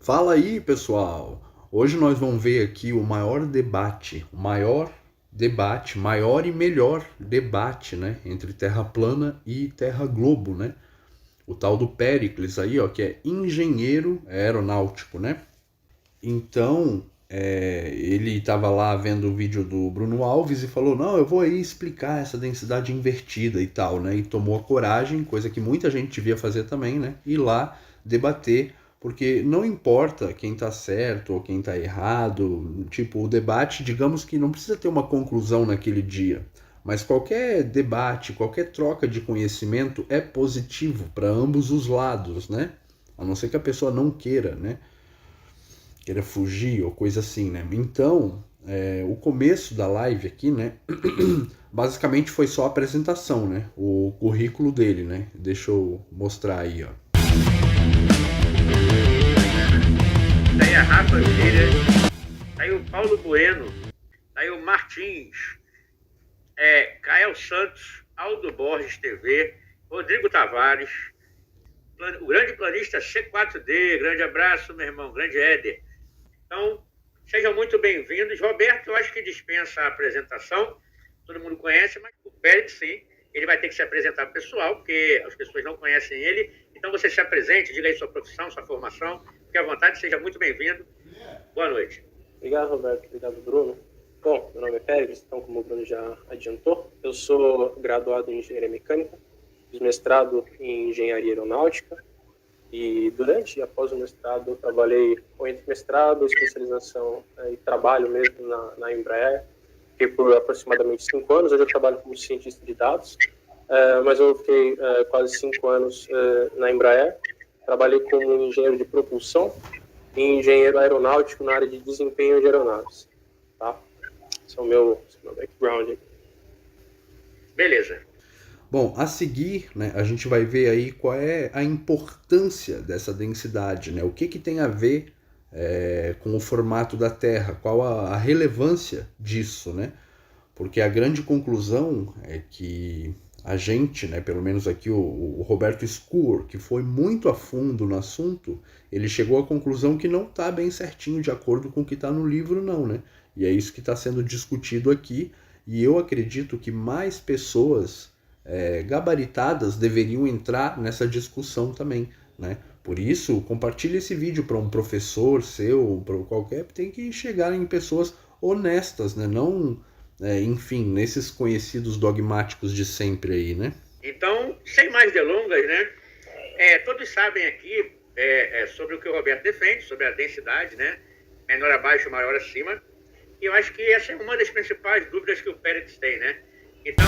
Fala aí, pessoal! Hoje nós vamos ver aqui o maior debate, maior e melhor debate, né, entre Terra plana e Terra globo, né? O tal do Péricles aí, ó, que é engenheiro aeronáutico, né? Então, ele estava lá vendo o vídeo do Bruno Alves e falou: Não, eu vou aí explicar essa densidade invertida e tal, né? E tomou a coragem, coisa que muita gente devia fazer também, né? Ir lá debater, porque não importa quem está certo ou quem está errado, tipo, o debate, digamos que não precisa ter uma conclusão naquele dia. Mas qualquer debate, qualquer troca de conhecimento é positivo para ambos os lados, né? A não ser que a pessoa não queira, né? Queira fugir ou coisa assim, né? Então, o começo da live aqui, né? Basicamente foi só a apresentação, né? O currículo dele, né? Deixa eu mostrar aí, ó. Tá aí a Rafa Vieira, tá aí o Paulo Bueno, tá aí o Martins, Cael Santos, Aldo Borges TV, Rodrigo Tavares, o grande planista C4D, grande abraço, meu irmão, grande Éder. Então, sejam muito bem-vindos. Roberto, eu acho que dispensa a apresentação, todo mundo conhece, mas o Pérez, sim, ele vai ter que se apresentar pessoal, porque as pessoas não conhecem ele. Então, você se apresente, diga aí sua profissão, sua formação, fique à vontade, seja muito bem-vindo. Boa noite. Obrigado, Roberto. Obrigado, Bruno. Bom, meu nome é Pérez, então, como o Bruno já adiantou, eu sou graduado em Engenharia Mecânica, fiz mestrado em Engenharia Aeronáutica, e durante e após o mestrado eu trabalhei com entre mestrado, especialização e trabalho mesmo na Embraer. Fiquei por aproximadamente 5 anos, hoje eu trabalho como cientista de dados, mas eu fiquei quase 5 anos na Embraer. Trabalhei como engenheiro de propulsão e engenheiro aeronáutico na área de desempenho de aeronaves. Tá? Esse é o meu background. Beleza. Bom, a seguir, né, a gente vai ver aí qual é a importância dessa densidade, né? O que tem a ver com o formato da Terra, qual a relevância disso, né? Porque a grande conclusão é que a gente, né, pelo menos aqui o Roberto Scoor, que foi muito a fundo no assunto, ele chegou à conclusão que não está bem certinho de acordo com o que está no livro, não, né? E é isso que está sendo discutido aqui, e eu acredito que mais pessoas gabaritadas deveriam entrar nessa discussão também, né? Por isso, compartilhe esse vídeo para um professor seu, para qualquer, tem que chegar em pessoas honestas, né? Não, enfim, nesses conhecidos dogmáticos de sempre aí, né? Então, sem mais delongas, né? Todos sabem aqui sobre o que o Roberto defende, sobre a densidade, né? Menor abaixo, maior acima. E eu acho que essa é uma das principais dúvidas que o Pérez tem, né? Então,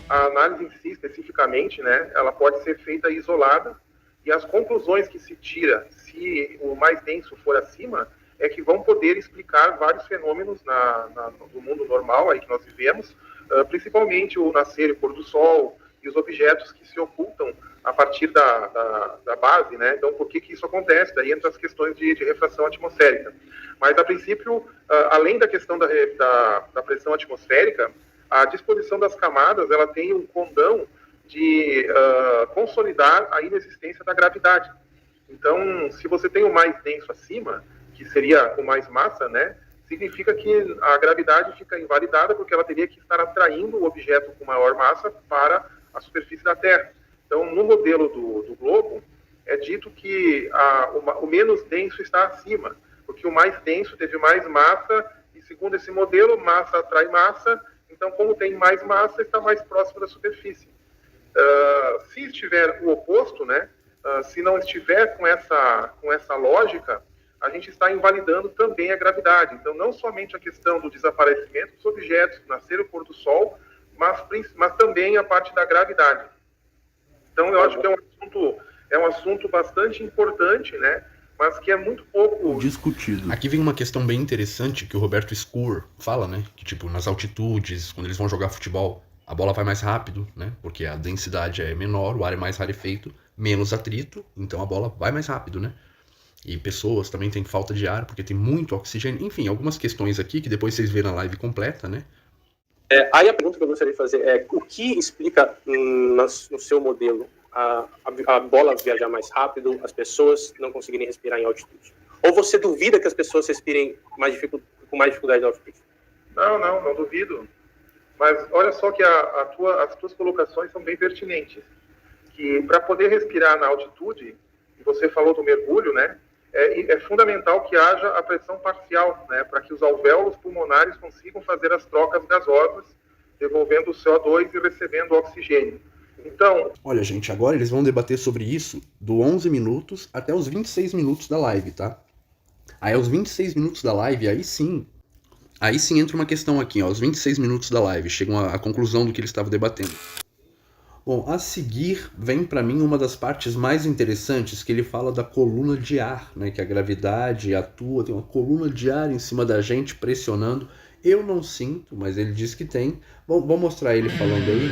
a análise em si, especificamente, né, ela pode ser feita isolada e as conclusões que se tira, se o mais denso for acima, é que vão poder explicar vários fenômenos no mundo normal aí que nós vivemos, principalmente o nascer e pôr do sol e os objetos que se ocultam a partir da base, né? Então, por que isso acontece? Daí entra as questões de refração atmosférica. Mas, a princípio, além da questão da pressão atmosférica, a disposição das camadas ela tem um condão de consolidar a inexistência da gravidade. Então, se você tem o mais denso acima, que seria o mais massa, né, significa que a gravidade fica invalidada porque ela teria que estar atraindo o objeto com maior massa para a superfície da Terra. Então, no modelo do globo, é dito que o menos denso está acima, porque o mais denso teve mais massa, e segundo esse modelo, massa atrai massa. Então, como tem mais massa, está mais próximo da superfície. Se estiver o oposto, né, se não estiver com essa lógica, a gente está invalidando também a gravidade. Então, não somente a questão do desaparecimento dos objetos, nascer o pôr do sol, mas também a parte da gravidade. Então, eu acho que é um assunto bastante importante, né, mas que é muito pouco discutido. Aqui vem uma questão bem interessante que o Roberto Scoor fala, né? Que tipo, nas altitudes, quando eles vão jogar futebol, a bola vai mais rápido, né? Porque a densidade é menor, o ar é mais rarefeito, menos atrito, então a bola vai mais rápido, né? E pessoas também têm falta de ar, porque tem muito oxigênio. Enfim, algumas questões aqui que depois vocês verem na live completa, né? Aí a pergunta que eu gostaria de fazer é: o que explica no seu modelo a bola viajar mais rápido, as pessoas não conseguirem respirar em altitude? Ou você duvida que as pessoas respirem com mais dificuldade na altitude? Não duvido. Mas olha só que as tuas colocações são bem pertinentes. Que para poder respirar na altitude, e você falou do mergulho, né? É fundamental que haja a pressão parcial, né? Para que os alvéolos pulmonares consigam fazer as trocas gasosas, devolvendo o CO2 e recebendo o oxigênio. Então... Olha, gente, agora eles vão debater sobre isso do 11 minutos até os 26 minutos da live, tá? Aí aos 26 minutos da live, aí sim entra uma questão aqui, ó, aos 26 minutos da live, chegam à conclusão do que eles estavam debatendo. Bom, a seguir vem para mim uma das partes mais interessantes, que ele fala da coluna de ar, né, que a gravidade atua, tem uma coluna de ar em cima da gente pressionando. Eu não sinto, mas ele diz que tem. Bom, vou mostrar ele falando aí.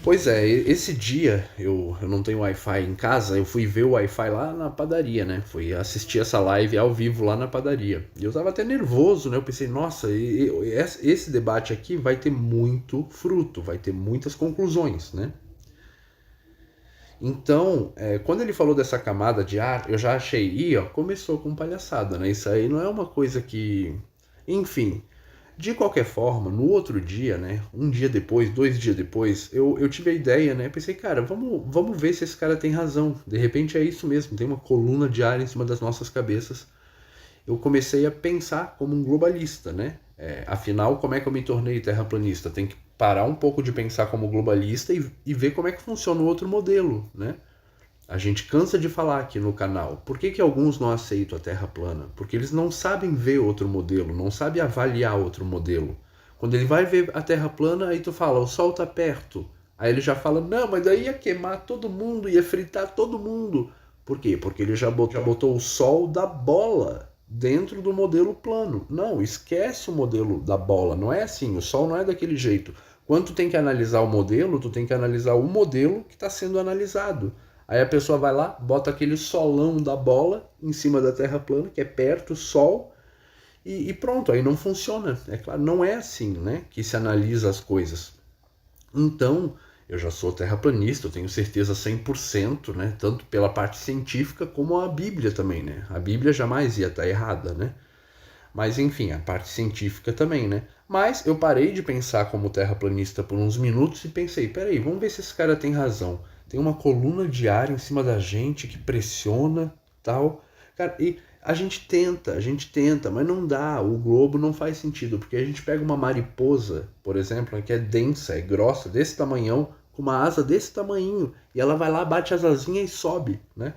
Pois é, esse dia eu não tenho Wi-Fi em casa, eu fui ver o Wi-Fi lá na padaria, né? Fui assistir essa live ao vivo lá na padaria. E eu tava até nervoso, né? Eu pensei, nossa, esse debate aqui vai ter muito fruto, vai ter muitas conclusões, né? Então, quando ele falou dessa camada de ar, eu já achei, começou com palhaçada, né? Isso aí não é uma coisa que... Enfim... De qualquer forma, no outro dia, né, um dia depois, 2 dias depois, eu tive a ideia, né, pensei, cara, vamos ver se esse cara tem razão, de repente é isso mesmo, tem uma coluna de ar em cima das nossas cabeças. Eu comecei a pensar como um globalista, né, afinal, como é que eu me tornei terraplanista? Tem que parar um pouco de pensar como globalista e ver como é que funciona o outro modelo, né. A gente cansa de falar aqui no canal. Por que alguns não aceitam a Terra plana? Porque eles não sabem ver outro modelo, não sabem avaliar outro modelo. Quando ele vai ver a Terra plana, aí tu fala, o Sol tá perto. Aí ele já fala, não, mas daí ia queimar todo mundo, ia fritar todo mundo. Por quê? Porque ele já botou o Sol da bola dentro do modelo plano. Não, esquece o modelo da bola. Não é assim, o Sol não é daquele jeito. Quando tu tem que analisar o modelo, tu tem que analisar o modelo que está sendo analisado. Aí a pessoa vai lá, bota aquele solão da bola em cima da Terra plana, que é perto, Sol, e pronto, aí não funciona. É claro, não é assim, né, que se analisa as coisas. Então, eu já sou terraplanista, eu tenho certeza 100%, né, tanto pela parte científica como a Bíblia também, né. A Bíblia jamais ia estar errada, né. Mas enfim, a parte científica também, né. Mas eu parei de pensar como terraplanista por uns minutos e pensei, peraí, vamos ver se esse cara tem razão. Tem uma coluna de ar em cima da gente que pressiona, tal. Cara, e a gente tenta, mas não dá. O globo não faz sentido, porque a gente pega uma mariposa, por exemplo, que é densa, é grossa, desse tamanhão, com uma asa desse tamanhinho, e ela vai lá, bate as asinhas e sobe, né?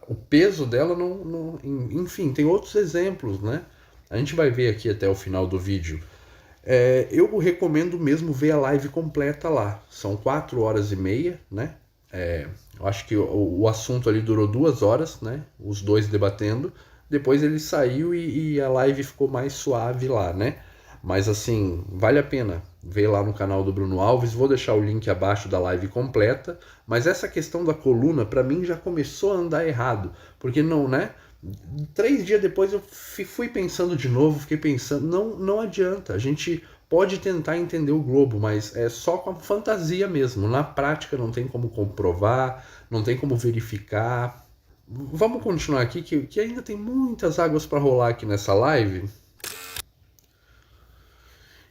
O peso dela não... Enfim, tem outros exemplos, né? A gente vai ver aqui até o final do vídeo. Eu recomendo mesmo ver a live completa lá. São 4 horas e meia, né? Eu acho que o assunto ali durou 2 horas, né? Os dois debatendo. Depois ele saiu e a live ficou mais suave lá, né? Mas assim, vale a pena ver lá no canal do Bruno Alves. Vou deixar o link abaixo da live completa. Mas essa questão da coluna, para mim, já começou a andar errado. Porque não, né? 3 dias depois eu fui pensando de novo, fiquei pensando, não adianta, a gente pode tentar entender o globo, mas é só com a fantasia mesmo, na prática não tem como comprovar, não tem como verificar. Vamos continuar aqui, que ainda tem muitas águas para rolar aqui nessa live.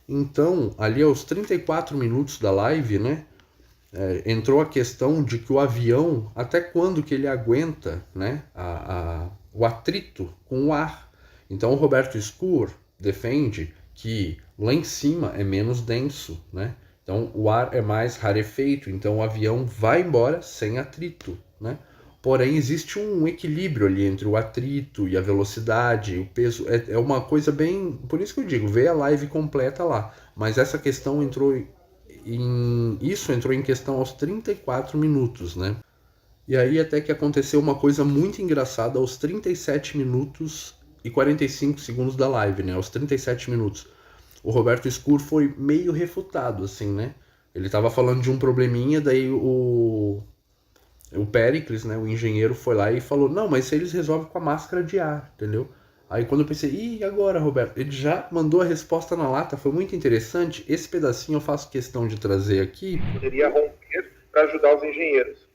Então, ali aos 34 minutos da live, né, entrou a questão de que o avião, até quando que ele aguenta, né, o atrito com o ar. Então o Roberto Scur defende que lá em cima é menos denso, né? Então o ar é mais rarefeito, então o avião vai embora sem atrito, né? Porém existe um equilíbrio ali entre o atrito e a velocidade, o peso, é uma coisa bem... Por isso que eu digo, vê a live completa lá. Mas essa questão entrou em questão aos 34 minutos, né? E aí até que aconteceu uma coisa muito engraçada aos 37 minutos e 45 segundos da live, né? Aos 37 minutos. O Roberto Scur foi meio refutado, assim, né? Ele tava falando de um probleminha, daí o Péricles, né? O engenheiro foi lá e falou, não, mas eles resolvem com a máscara de ar, entendeu? Aí quando eu pensei, e agora, Roberto? Ele já mandou a resposta na lata, foi muito interessante. Esse pedacinho eu faço questão de trazer aqui. Poderia romper para ajudar os engenheiros.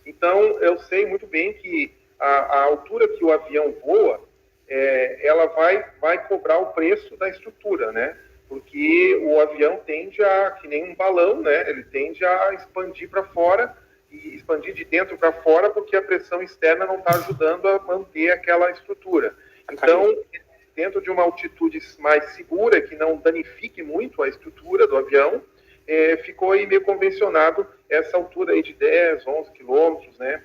Então, eu sei muito bem que a altura que o avião voa, ela vai cobrar o preço da estrutura, né? Porque o avião tende a, que nem um balão, né? Ele tende a expandir para fora e expandir de dentro para fora porque a pressão externa não está ajudando a manter aquela estrutura. Então, dentro de uma altitude mais segura, que não danifique muito a estrutura do avião, ficou aí meio convencionado essa altura aí de 10, 11 quilômetros, né?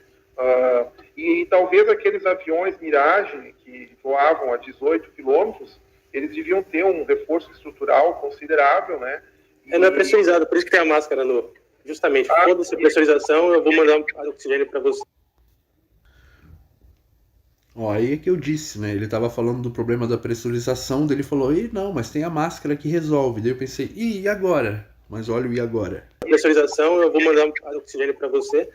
E talvez aqueles aviões Mirage que voavam a 18 quilômetros, eles deviam ter um reforço estrutural considerável, né? Não é pressurizado, por isso que tem a máscara no... Justamente, foda-se a pressurização, eu vou mandar um oxigênio para você. Ó, aí é que eu disse, né? Ele tava falando do problema da pressurização, daí ele falou, não, mas tem a máscara que resolve. Daí eu pensei, e agora? Mas olha o e agora. Pressurização, eu vou mandar um oxigênio para você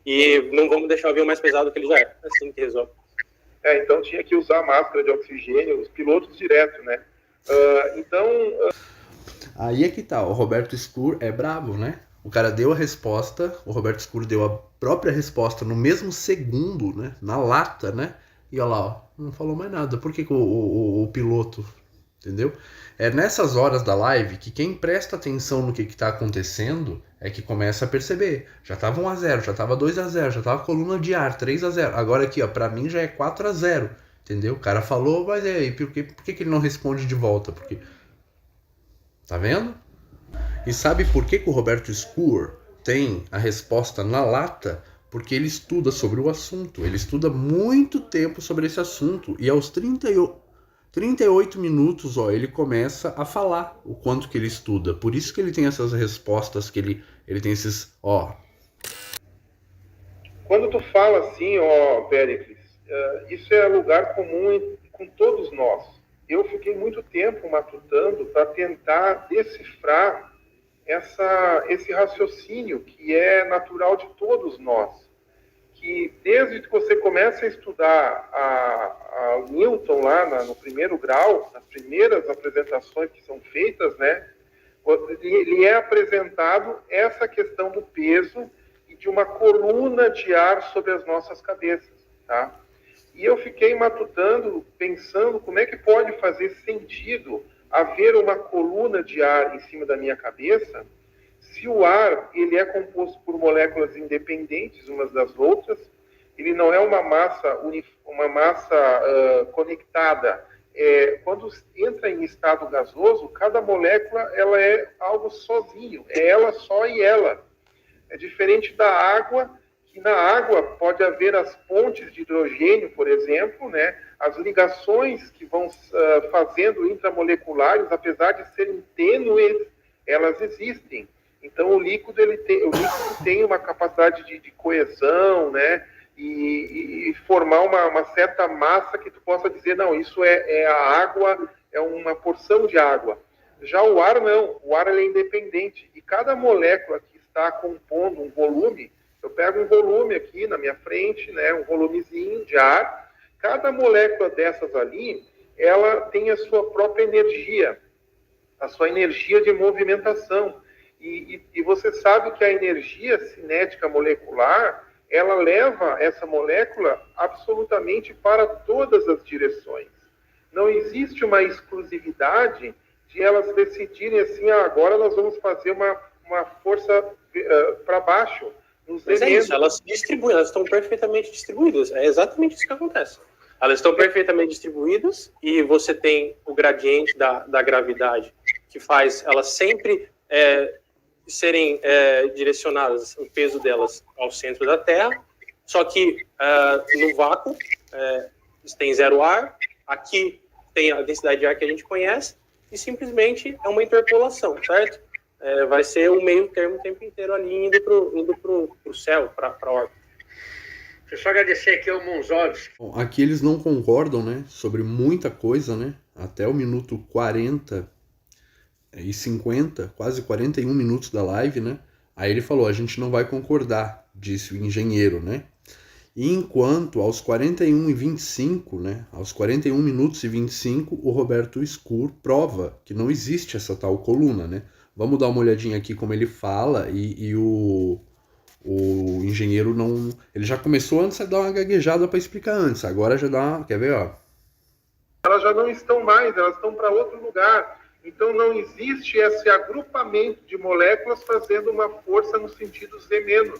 e não vamos deixar o avião mais pesado que ele já é. Assim que resolve. Então tinha que usar máscara de oxigênio, os pilotos direto, né? Aí é que tá, o Roberto Scur é bravo, né? O cara deu a resposta, o Roberto Scur deu a própria resposta no mesmo segundo, né? Na lata, né? E olha lá, ó, não falou mais nada. Por que o piloto, entendeu? É nessas horas da live que quem presta atenção no que tá acontecendo é que começa a perceber. Já tava 1-0, já tava 2-0, já tava coluna de ar, 3-0. Agora aqui, ó, pra mim já é 4-0, entendeu? O cara falou, mas aí, por que ele não responde de volta? Porque... Tá vendo? E sabe por que o Roberto Scur tem a resposta na lata? Porque ele estuda sobre o assunto. Ele estuda muito tempo sobre esse assunto. E aos 38 minutos, ó, ele começa a falar o quanto que ele estuda. Por isso que ele tem essas respostas, que ele tem esses... ó. Quando tu fala assim, ó, Péricles, isso é lugar comum com todos nós. Eu fiquei muito tempo matutando para tentar decifrar esse raciocínio que é natural de todos nós, que desde que você começa a estudar a Newton lá no primeiro grau, nas primeiras apresentações que são feitas, né, ele é apresentado essa questão do peso e de uma coluna de ar sobre as nossas cabeças, tá? E eu fiquei matutando, pensando como é que pode fazer sentido haver uma coluna de ar em cima da minha cabeça, se o ar ele é composto por moléculas independentes umas das outras, ele não é uma massa conectada. Quando entra em estado gasoso, cada molécula ela é algo sozinho, é ela só e ela. É diferente da água, que na água pode haver as pontes de hidrogênio, por exemplo, né? As ligações que vão fazendo intramoleculares, apesar de serem tênues, elas existem. Então, o líquido tem uma capacidade de coesão, né? E formar uma certa massa que tu possa dizer, não, isso é a água, é uma porção de água. Já o ar, não. O ar ele é independente. E cada molécula que está compondo um volume, eu pego um volume aqui na minha frente, né? Um volumezinho de ar. Cada molécula dessas ali, ela tem a sua própria energia, a sua energia de movimentação. E você sabe que a energia cinética molecular, ela leva essa molécula absolutamente para todas as direções. Não existe uma exclusividade de elas decidirem assim, agora nós vamos fazer uma força para baixo. Mas é isso, elas se distribuem, elas estão perfeitamente distribuídas. É exatamente isso que acontece. Elas estão perfeitamente distribuídas e você tem o gradiente da gravidade que faz elas sempre serem direcionadas, o peso delas ao centro da Terra, só que no vácuo tem zero ar, aqui tem a densidade de ar que a gente conhece e simplesmente é uma interpolação, certo? Vai ser o meio termo o tempo inteiro ali indo pro céu, para a órbita. Deixa eu só agradecer aqui ao Monzovski. Bom, aqui eles não concordam, né, sobre muita coisa, né? Até o minuto 40 e 50, quase 41 minutos da live, né? Aí ele falou, a gente não vai concordar, disse o engenheiro, né? E enquanto aos 41:25, né, aos 41 minutos e 25, o Roberto Scur prova que não existe essa tal coluna, né? Vamos dar uma olhadinha aqui como ele fala e o engenheiro não... Ele já começou antes a dar uma gaguejada para explicar antes, agora já dá uma... Quer ver, ó? Elas já não estão mais, elas estão para outro lugar. Então não existe esse agrupamento de moléculas fazendo uma força no sentido Z-.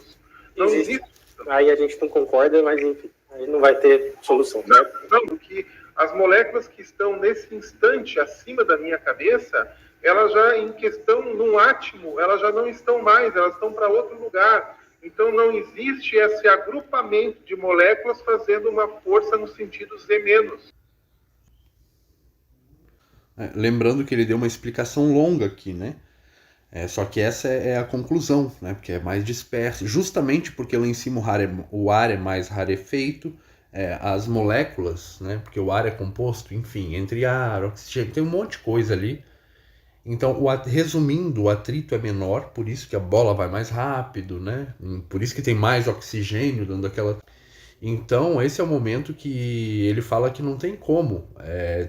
Não existe. Aí a gente não concorda, mas enfim, aí não vai ter solução. Não, porque as moléculas que estão nesse instante acima da minha cabeça, elas já em questão, num átimo, elas já não estão mais, elas estão para outro lugar. Então não existe esse agrupamento de moléculas fazendo uma força no sentido Z-. Lembrando que ele deu uma explicação longa aqui, né? Só que essa é a conclusão, né? Porque é mais disperso. Justamente porque lá em cima o ar é mais rarefeito, as moléculas, né? Porque o ar é composto, enfim, entre ar, oxigênio, tem um monte de coisa ali. Então, resumindo, o atrito é menor, por isso que a bola vai mais rápido, né? Por isso que tem mais oxigênio dando aquela... Então, esse é o momento que ele fala que não tem como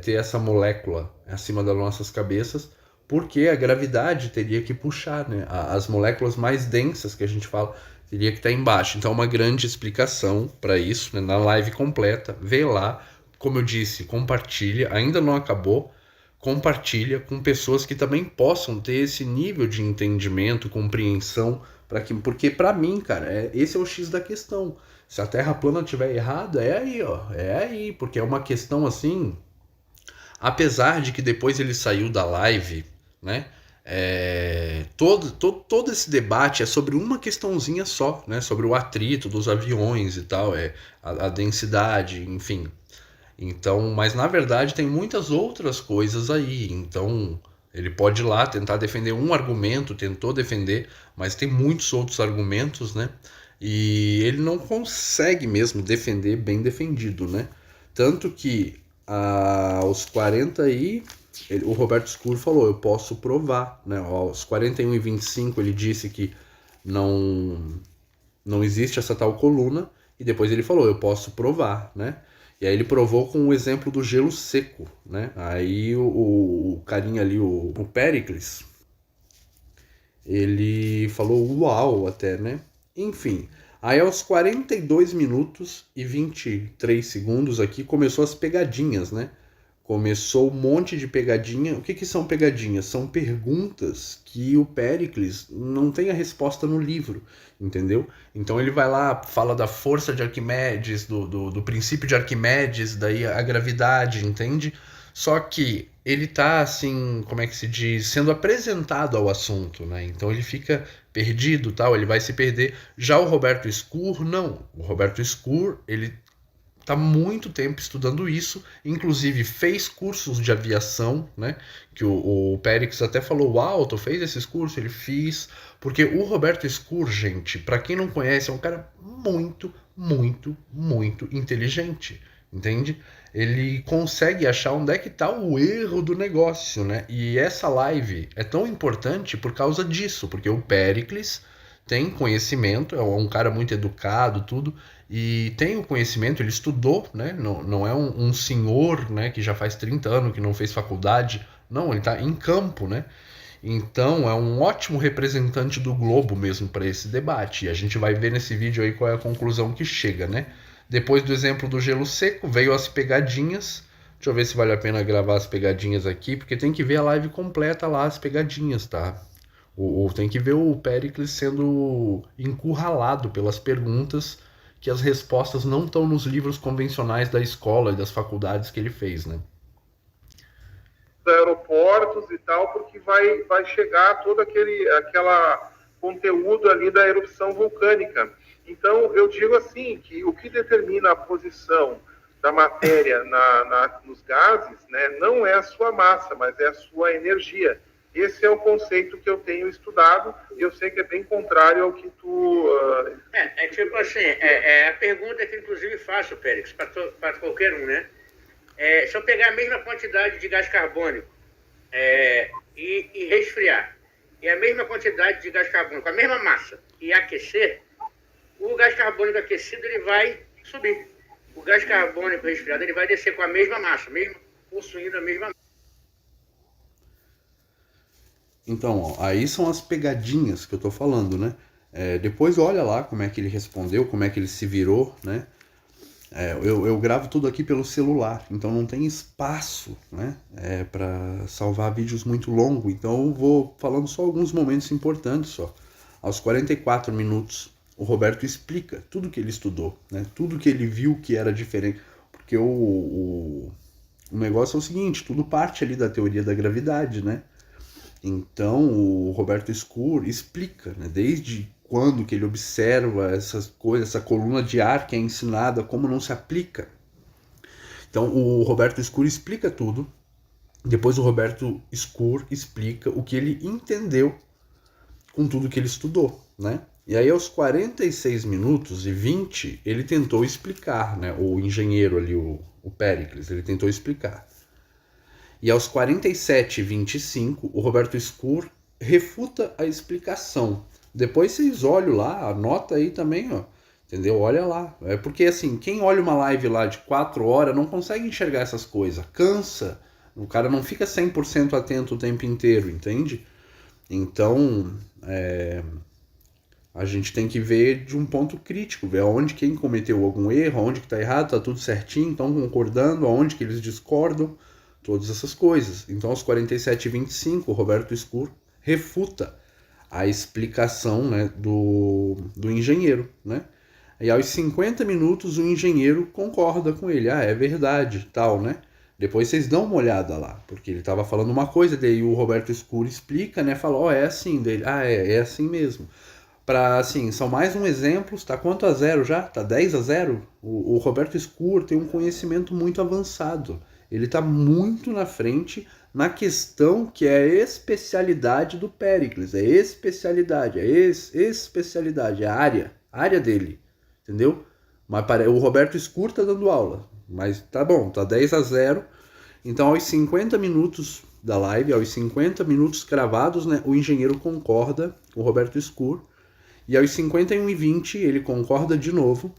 ter essa molécula acima das nossas cabeças, porque a gravidade teria que puxar, né? As moléculas mais densas que a gente fala teria que estar embaixo. Então, uma grande explicação para isso, né? Na live completa, vê lá, como eu disse, compartilha, ainda não acabou, compartilha com pessoas que também possam ter esse nível de entendimento, compreensão, porque para mim, cara, esse é o X da questão. Se a Terra plana estiver errada, é aí, ó. É aí, porque é uma questão assim. Apesar de que depois ele saiu da live, né? Todo esse debate é sobre uma questãozinha só, né? Sobre o atrito dos aviões e tal, a densidade, enfim. Então, mas na verdade tem muitas outras coisas aí. Então, ele pode ir lá tentar defender um argumento, tentou defender, mas tem muitos outros argumentos, né? E ele não consegue mesmo defender bem defendido, né? Tanto que aos 40 o Roberto Scur falou, eu posso provar, né? Aos 41:25 ele disse que não existe essa tal coluna, e depois ele falou, eu posso provar, né? E aí ele provou com o exemplo do gelo seco, né? Aí o carinha ali, o Péricles, ele falou uau até, né? Enfim, aí aos 42 minutos e 23 segundos aqui começou as pegadinhas, né? Começou um monte de pegadinha. O que são pegadinhas? São perguntas que o Péricles não tem a resposta no livro, entendeu? Então ele vai lá, fala da força de Arquimedes, do princípio de Arquimedes, daí a gravidade, entende? Só que ele tá assim, como é que se diz, sendo apresentado ao assunto, né? Então ele fica perdido, tal, ele vai se perder. Já o Roberto Scur, não. O Roberto Scur, ele tá muito tempo estudando isso, inclusive fez cursos de aviação, né? Que o Périx até falou, uau, tu fez esses cursos? Ele fez, porque o Roberto Scur, gente, para quem não conhece, é um cara muito, muito, muito inteligente, entende? Ele consegue achar onde é que tá o erro do negócio, né? E essa live é tão importante por causa disso, porque o Péricles tem conhecimento, é um cara muito educado, tudo, e tem o conhecimento, ele estudou, né? Não é um senhor, né, que já faz 30 anos, que não fez faculdade, não, ele está em campo, né? Então é um ótimo representante do globo mesmo para esse debate, e a gente vai ver nesse vídeo aí qual é a conclusão que chega, né? Depois do exemplo do gelo seco, veio as pegadinhas. Deixa eu ver se vale a pena gravar as pegadinhas aqui, porque tem que ver a live completa lá, as pegadinhas, tá? Tem que ver o Péricles sendo encurralado pelas perguntas, que as respostas não estão nos livros convencionais da escola e das faculdades que ele fez, né? Aeroportos e tal, porque vai chegar todo aquela conteúdo ali da erupção vulcânica. Então, eu digo assim, que o que determina a posição da matéria nos gases, né, não é a sua massa, mas é a sua energia. Esse é o conceito que eu tenho estudado, e eu sei que é bem contrário ao que tu... tipo assim, a pergunta que inclusive faço, Périx, para qualquer um, né? Se eu pegar a mesma quantidade de gás carbônico e resfriar, e a mesma quantidade de gás carbônico, a mesma massa, e aquecer, o gás carbônico aquecido ele vai subir. O gás carbônico resfriado ele vai descer com a mesma massa, mesmo possuindo a mesma massa. Então, ó, aí são as pegadinhas que eu tô falando, né? Depois olha lá como é que ele respondeu, como é que ele se virou, né? Eu gravo tudo aqui pelo celular, então não tem espaço, né? Para salvar vídeos muito longos, então eu vou falando só alguns momentos importantes só. Aos 44 minutos, o Roberto explica tudo que ele estudou, né? Tudo que ele viu que era diferente, porque o negócio é o seguinte, tudo parte ali da teoria da gravidade, né? Então o Roberto Scur explica, né, desde quando que ele observa essas coisas, essa coluna de ar que é ensinada, como não se aplica. Então o Roberto Scur explica tudo, depois o Roberto Scur explica o que ele entendeu com tudo que ele estudou, né? E aí aos 46 minutos e 20 ele tentou explicar, né, o engenheiro ali, o Péricles, ele tentou explicar. E aos 47h25, o Roberto Scur refuta a explicação. Depois vocês olham lá, anota aí também, ó, entendeu? Olha lá. É porque assim, quem olha uma live lá de 4 horas não consegue enxergar essas coisas. Cansa. O cara não fica 100% atento o tempo inteiro, entende? Então, a gente tem que ver de um ponto crítico, ver onde quem cometeu algum erro, onde que tá errado, tá tudo certinho, estão concordando, aonde que eles discordam. Todas essas coisas. Então, aos 47h25, o Roberto Scur refuta a explicação, né, do engenheiro, né? E aos 50 minutos, o engenheiro concorda com ele. É verdade, tal, né? Depois vocês dão uma olhada lá, porque ele estava falando uma coisa, daí o Roberto Scur explica, né? Fala, é assim, dele. É assim mesmo. Assim, são mais um exemplo, tá quanto a 0 já? Tá 10-0? O Roberto Scur tem um conhecimento muito avançado. Ele está muito na frente na questão que é a especialidade do Péricles. É especialidade, especialidade, é a área dele, entendeu? Mas o Roberto Scur tá dando aula, mas tá bom, tá 10-0. Então aos 50 minutos da live, aos 50 minutos cravados, né, o engenheiro concorda com o Roberto Scur. E aos 51h20 ele concorda de novo.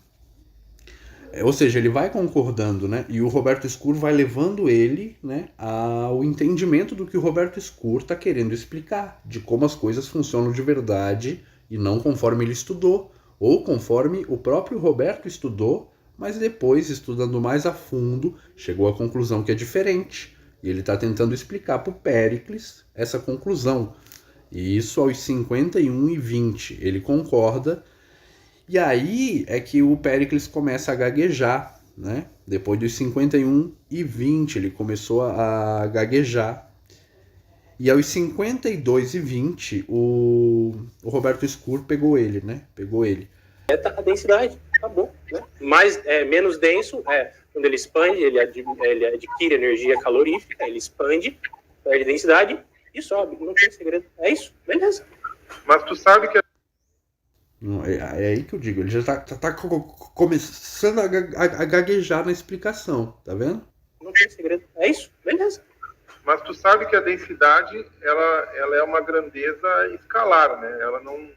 Ou seja, ele vai concordando, né? E o Roberto Scur vai levando ele, né, ao entendimento do que o Roberto Scur está querendo explicar, de como as coisas funcionam de verdade e não conforme ele estudou, ou conforme o próprio Roberto estudou, mas depois, estudando mais a fundo, chegou à conclusão que é diferente. E ele está tentando explicar para o Péricles essa conclusão. E isso aos 51h20 ele concorda. E aí é que o Péricles começa a gaguejar, né? Depois dos 51h20 ele começou a gaguejar. E aos 52h20 o Roberto Scur pegou ele, né? Pegou ele. A densidade, acabou, né? Menos denso, quando ele expande, ele adquire energia calorífica, ele expande, perde densidade e sobe. Não tem segredo. É isso, beleza. Mas tu sabe que É aí que eu digo, ele já tá começando a gaguejar na explicação, tá vendo? Não tem segredo. É isso, beleza. Mas tu sabe que a densidade, ela é uma grandeza escalar, né? Ela não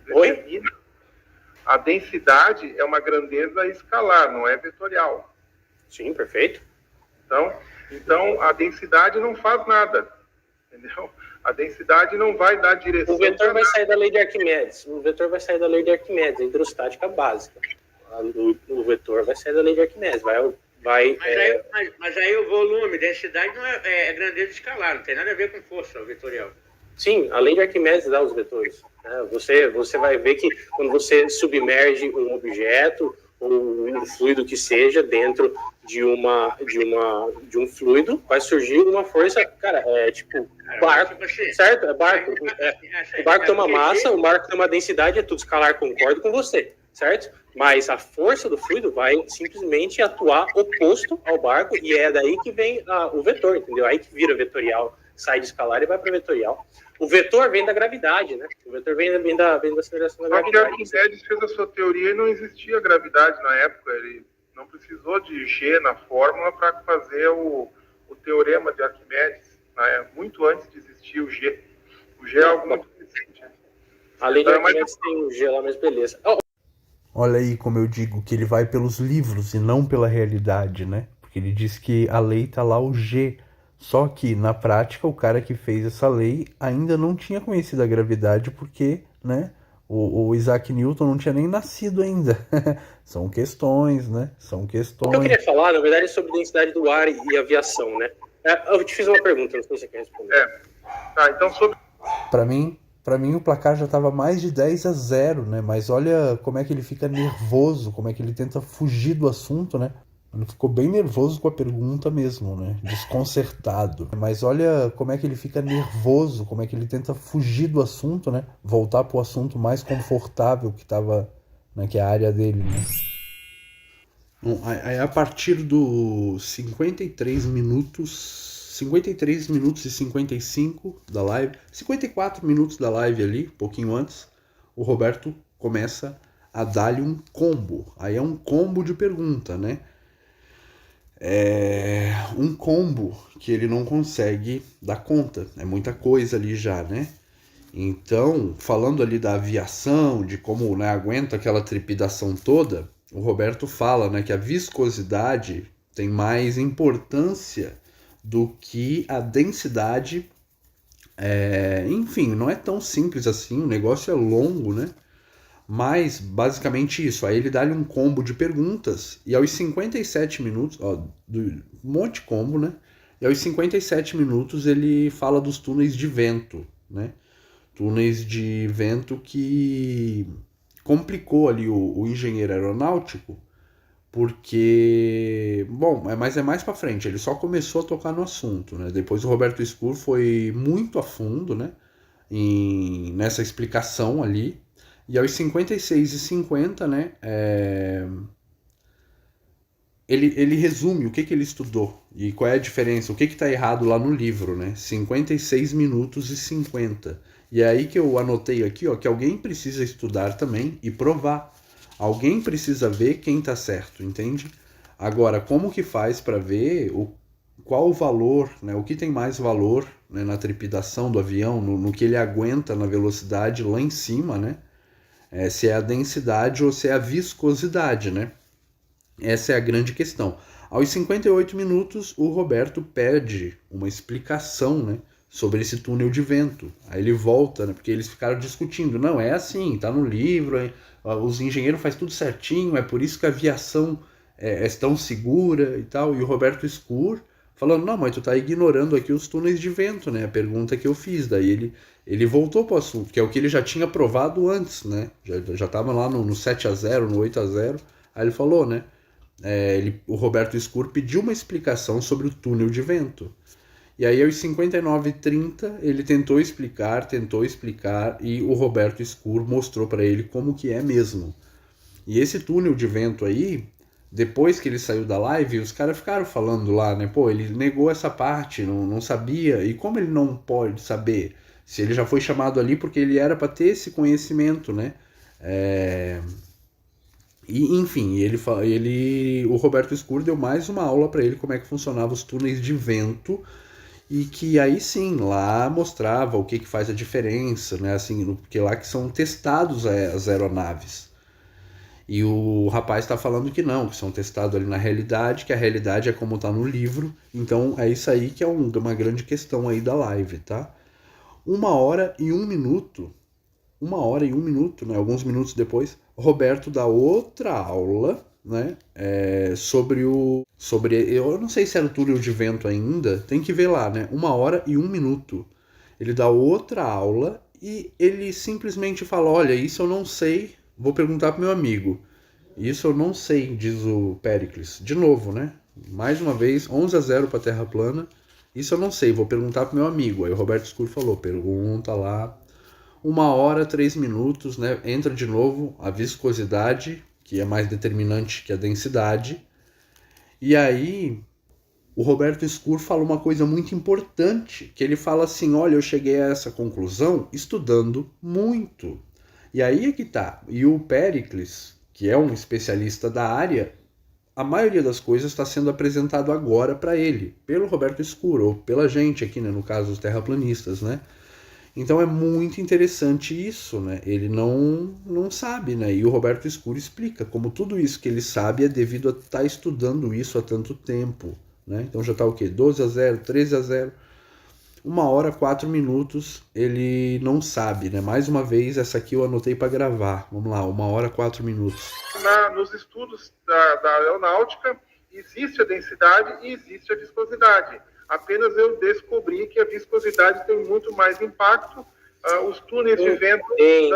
determina. A densidade é uma grandeza escalar, não é vetorial. Sim, perfeito. Então a densidade não faz nada, entendeu? A densidade não vai dar direção. O vetor vai sair da lei de Arquimedes. A hidrostática básica. O vetor vai sair da lei de Arquimedes. Mas aí o volume, densidade não é grandeza escalar, não tem nada a ver com força vetorial. Sim, a lei de Arquimedes dá os vetores. Né? Você vai ver que quando você submerge um objeto ou um fluido que seja dentro de um fluido, vai surgir uma força, cara, barco, certo? É barco. O barco tem uma massa, o barco tem uma densidade, é tudo escalar, concordo com você, certo? Mas a força do fluido vai simplesmente atuar oposto ao barco e é daí que vem o vetor, entendeu? Aí que vira vetorial, sai de escalar e vai para vetorial. O vetor vem da gravidade, né? O vetor vem da aceleração da gravidade. Só que Arquimedes fez a sua teoria e não existia gravidade na época. Ele não precisou de G na fórmula para fazer o teorema de Arquimedes, né? Muito antes de existir o G. O G é algo muito recente. A lei de Arquimedes tem o G lá, mas beleza. Olha aí como eu digo que ele vai pelos livros e não pela realidade, né? Porque ele diz que a lei tá lá o G. Só que, na prática, o cara que fez essa lei ainda não tinha conhecido a gravidade porque, né, o Isaac Newton não tinha nem nascido ainda. São questões, né? São O que eu questões. queria falar, na verdade, é sobre densidade do ar e aviação, né? Eu te fiz uma pergunta, não sei se você quer responder. Tá, então sobre... Para mim o placar já estava mais de 10-0, né? Mas olha como é que ele fica nervoso, como é que ele tenta fugir do assunto, né? Ele ficou bem nervoso com a pergunta mesmo, né? Desconcertado. Mas olha como é que ele fica nervoso, como é que ele tenta fugir do assunto, né? Voltar para o assunto mais confortável que estava, né? Que é a área dele, né? Bom, aí a partir dos 53 minutos e 55 da live, 54 minutos da live ali, um pouquinho antes, o Roberto começa a dar-lhe um combo. Aí é um combo de pergunta, né? É um combo que ele não consegue dar conta. É muita coisa ali já, né? Então, falando ali da aviação, de como, né, aguenta aquela trepidação toda, o Roberto fala, né, que a viscosidade tem mais importância do que a densidade. Enfim, não é tão simples assim, o negócio é longo, né? Mas, basicamente isso. Aí ele dá-lhe um combo de perguntas e aos 57 minutos, um monte de combo, né? E aos 57 minutos ele fala dos túneis de vento, né? Túneis de vento que complicou ali o engenheiro aeronáutico, porque, bom, mas é mais para frente, ele só começou a tocar no assunto, né? Depois o Roberto Escur foi muito a fundo, né? Nessa explicação ali, e aos 56:50, né? Ele resume o que ele estudou e qual é a diferença, o que está errado lá no livro, né? 56 minutos e 50. E é aí que eu anotei aqui, ó, que alguém precisa estudar também e provar. Alguém precisa ver quem está certo, entende? Agora, como que faz para ver qual o valor, né? O que tem mais valor, né, na trepidação do avião, no que ele aguenta na velocidade lá em cima, né? Se é a densidade ou se é a viscosidade, né? Essa é a grande questão. Aos 58 minutos, o Roberto pede uma explicação, né, sobre esse túnel de vento. Aí ele volta, né, porque eles ficaram discutindo. Não, é assim, tá no livro, os engenheiros fazem tudo certinho, é por isso que a aviação é tão segura e tal. E o Roberto Escur falando, não, mas tu tá ignorando aqui os túneis de vento, né, a pergunta que eu fiz. Daí ele voltou pro assunto, que é o que ele já tinha provado antes, né, já tava lá no 7-0, no 8-0. Aí ele falou, né, o Roberto Escur pediu uma explicação sobre o túnel de vento. E aí aos 59:30 ele tentou explicar e o Roberto Escur mostrou para ele como que é mesmo. E esse túnel de vento aí, depois que ele saiu da live, os caras ficaram falando lá, né? Pô, ele negou essa parte, não sabia. E como ele não pode saber? Se ele já foi chamado ali porque ele era para ter esse conhecimento, né? E, enfim, o Roberto Escur deu mais uma aula para ele como é que funcionava os túneis de vento e que aí sim, lá mostrava o que faz a diferença, né? Assim, porque lá que são testados as aeronaves. E o rapaz está falando que não, que são testados ali na realidade, que a realidade é como está no livro. Então é isso aí que é uma grande questão aí da live, tá? 1 hora e 1 minuto, né? Alguns minutos depois, Roberto dá outra aula, né? Sobre eu não sei se era o túnel de vento ainda, tem que ver lá, né? 1 hora e 1 minuto. Ele dá outra aula e ele simplesmente fala, olha, isso eu não sei, vou perguntar pro meu amigo. Isso eu não sei, diz o Péricles. De novo, né? Mais uma vez, 11-0 para Terra plana. Isso eu não sei, vou perguntar pro meu amigo. Aí o Roberto Escur falou, pergunta lá. 1 hora, 3 minutos, né? Entra de novo a viscosidade, que é mais determinante que a densidade. E aí o Roberto Escur fala uma coisa muito importante, que ele fala assim, olha, eu cheguei a essa conclusão estudando muito. E aí é que tá. E o Péricles, que é um especialista da área, a maioria das coisas está sendo apresentado agora para ele, pelo Roberto Escur, ou pela gente aqui, né, no caso os terraplanistas, né? Então é muito interessante isso, né? Ele não sabe, né? E o Roberto Escuro explica como tudo isso que ele sabe é devido a estar estudando isso há tanto tempo, né? Então já está o quê? 12-0, 13-0. 1 hora, 4 minutos, ele não sabe, né? Mais uma vez, essa aqui eu anotei para gravar. Vamos lá, 1 hora, 4 minutos. Nos estudos da aeronáutica, existe a densidade e existe a viscosidade. Apenas eu descobri que a viscosidade tem muito mais impacto. Os túneis de vento...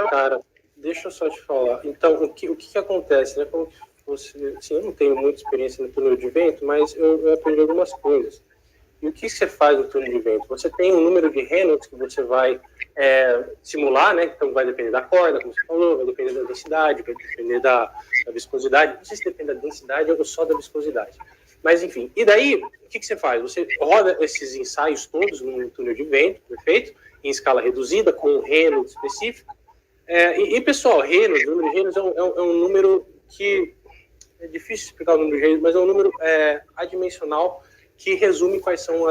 Cara, deixa eu só te falar. Então, o que acontece, né? Como você, assim, eu não tenho muita experiência no túnel de vento, mas eu aprendi algumas coisas. E o que você faz no túnel de vento? Você tem um número de Reynolds que você vai simular, né? Então vai depender da corda, como você falou, vai depender da densidade, vai depender da viscosidade. Não sei se depende da densidade ou só da viscosidade. Mas enfim, e daí, o que você faz? Você roda esses ensaios todos no túnel de vento, perfeito? Em escala reduzida, com um Reynolds específico. Pessoal, Reynolds, o número de Reynolds é um número que... É difícil explicar o número de Reynolds, mas é um número adimensional que resume quais são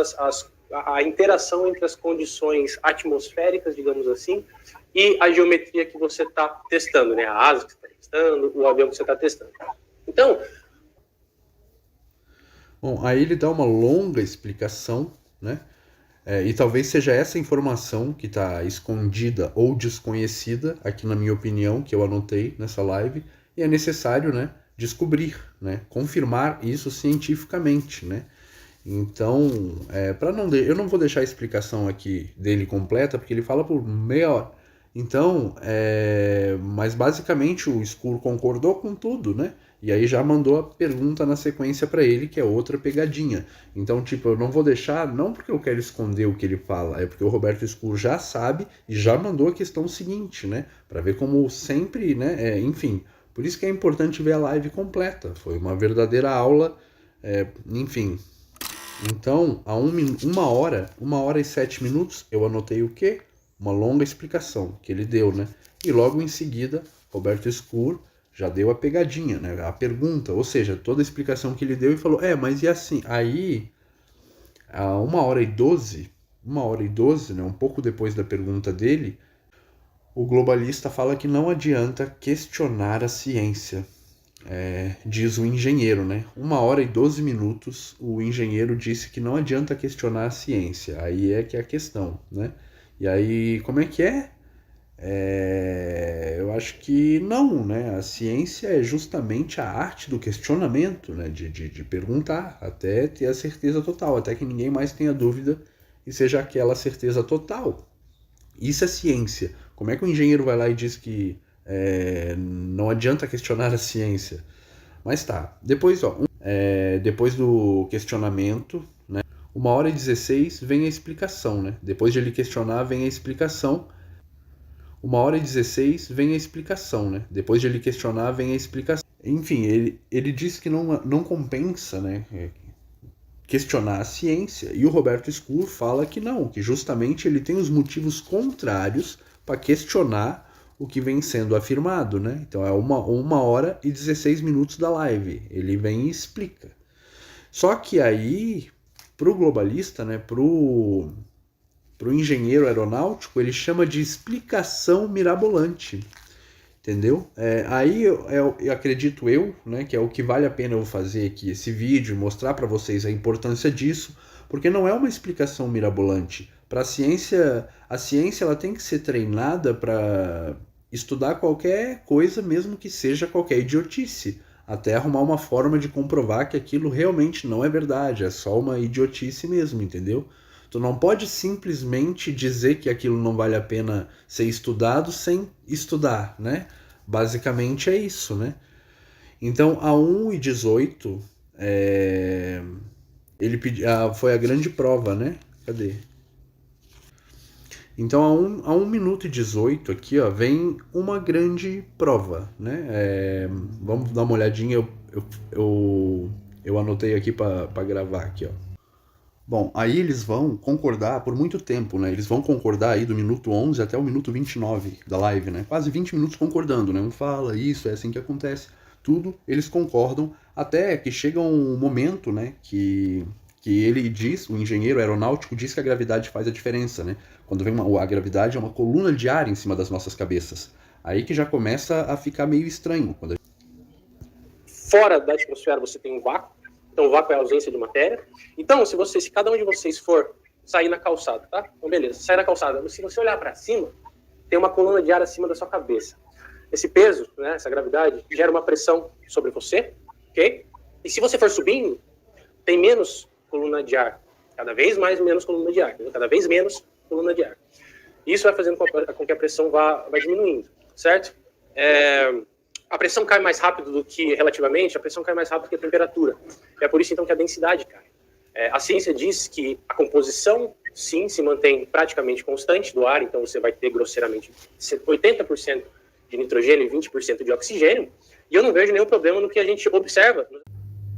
a interação entre as condições atmosféricas, digamos assim, e a geometria que você está testando, né? A asa que você está testando, o avião que você está testando. Então... Bom, aí ele dá uma longa explicação, né? E talvez seja essa informação que está escondida ou desconhecida, aqui na minha opinião, que eu anotei nessa live, e é necessário, né, descobrir, né, confirmar isso cientificamente, né? Então, eu não vou deixar a explicação aqui dele completa, porque ele fala por meia hora. Então, mas basicamente o Escuro concordou com tudo, né? E aí já mandou a pergunta na sequência para ele, que é outra pegadinha. Então, tipo, eu não vou deixar, não porque eu quero esconder o que ele fala, é porque o Roberto Escuro já sabe e já mandou a questão seguinte, né? Para ver como sempre, né? Enfim, por isso que é importante ver a live completa. Foi uma verdadeira aula, enfim... Então, a 1 hora e 7 minutos, eu anotei o quê? Uma longa explicação que ele deu, né? E logo em seguida, Roberto Escuro já deu a pegadinha, né? A pergunta, ou seja, toda a explicação que ele deu e falou, mas e assim? Aí, a 1 hora e 12, né? Um pouco depois da pergunta dele, o globalista fala que não adianta questionar a ciência. Diz o engenheiro, né? 1 hora e 12 minutos, o engenheiro disse que não adianta questionar a ciência. Aí é que é a questão, né? E aí, como é que é? Eu acho que não, né? A ciência é justamente a arte do questionamento, né? De perguntar, até ter a certeza total, até que ninguém mais tenha dúvida e seja aquela certeza total. Isso é ciência. Como é que o engenheiro vai lá e diz que não adianta questionar a ciência? Mas tá, depois do questionamento, né, 1 hora e 16 vem a explicação, né? Depois de ele questionar, vem a explicação. 1 hora e 16 vem a explicação, né? Depois de ele questionar, vem a explicação. Enfim, ele diz que não compensa, né, questionar a ciência, e o Roberto Escuro fala que não, que justamente ele tem os motivos contrários para questionar o que vem sendo afirmado, né? Então é 1 hora e 16 minutos da live. Ele vem e explica. Só que aí, pro globalista, né, pro engenheiro aeronáutico, ele chama de explicação mirabolante. Entendeu? Aí eu acredito né, que é o que vale a pena eu fazer aqui esse vídeo, mostrar para vocês a importância disso, porque não é uma explicação mirabolante. Para a ciência ela tem que ser treinada para estudar qualquer coisa, mesmo que seja qualquer idiotice, até arrumar uma forma de comprovar que aquilo realmente não é verdade, é só uma idiotice mesmo, entendeu? Tu não pode simplesmente dizer que aquilo não vale a pena ser estudado sem estudar, né? Basicamente é isso, né? Então, a 1 e 18, ele foi a grande prova, né? Cadê? Então, a 1 minuto e 18 aqui, ó, vem uma grande prova, né? Vamos dar uma olhadinha, eu anotei aqui para gravar aqui, ó. Bom, aí eles vão concordar por muito tempo, né? Eles vão concordar aí do minuto 11 até o minuto 29 da live, né? Quase 20 minutos concordando, né? Um fala, isso, é assim que acontece. Tudo eles concordam, até que chega um momento, né? Que que ele diz, o engenheiro aeronáutico diz que a gravidade faz a diferença, né? Quando vem a gravidade é uma coluna de ar em cima das nossas cabeças. Aí que já começa a ficar meio estranho. Fora da atmosfera você tem um vácuo, então o vácuo é a ausência de matéria. Então, se cada um de vocês for sair na calçada, tá? Então, beleza, sai na calçada. Se você olhar para cima, tem uma coluna de ar acima da sua cabeça. Esse peso, né, essa gravidade, gera uma pressão sobre você, ok? E se você for subindo, tem menos coluna de ar. Cada vez mais menos coluna de ar. Entendeu? Cada vez menos coluna de ar. Isso vai fazendo com que a pressão vá diminuindo, certo? A pressão cai mais rápido do que, relativamente, a pressão cai mais rápido que a temperatura. É por isso, então, que a densidade cai. A ciência diz que a composição, sim, se mantém praticamente constante do ar, então você vai ter, grosseiramente, 80% de nitrogênio e 20% de oxigênio, e eu não vejo nenhum problema no que a gente observa.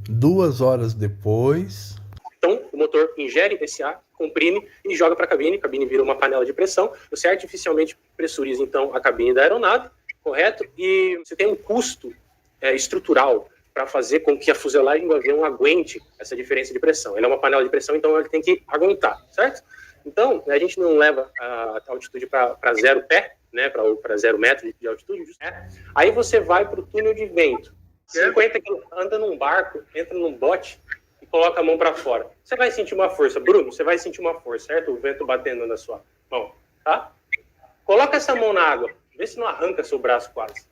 2 horas depois... Então, o motor ingere esse ar, comprime e joga para a cabine vira uma panela de pressão, você artificialmente pressuriza, então, a cabine da aeronave, correto? E você tem um custo estrutural para fazer com que a fuselagem do avião aguente essa diferença de pressão. Ele é uma panela de pressão, então ele tem que aguentar, certo? Então, a gente não leva a altitude para 0 pé, né, para 0 metro de altitude. Aí você vai para o túnel de vento. 50 km, anda num barco, entra num bote e coloca a mão para fora. Você vai sentir uma força, Bruno, você vai sentir uma força, certo? O vento batendo na sua mão, tá? Coloca essa mão na água, vê se não arranca seu braço quase.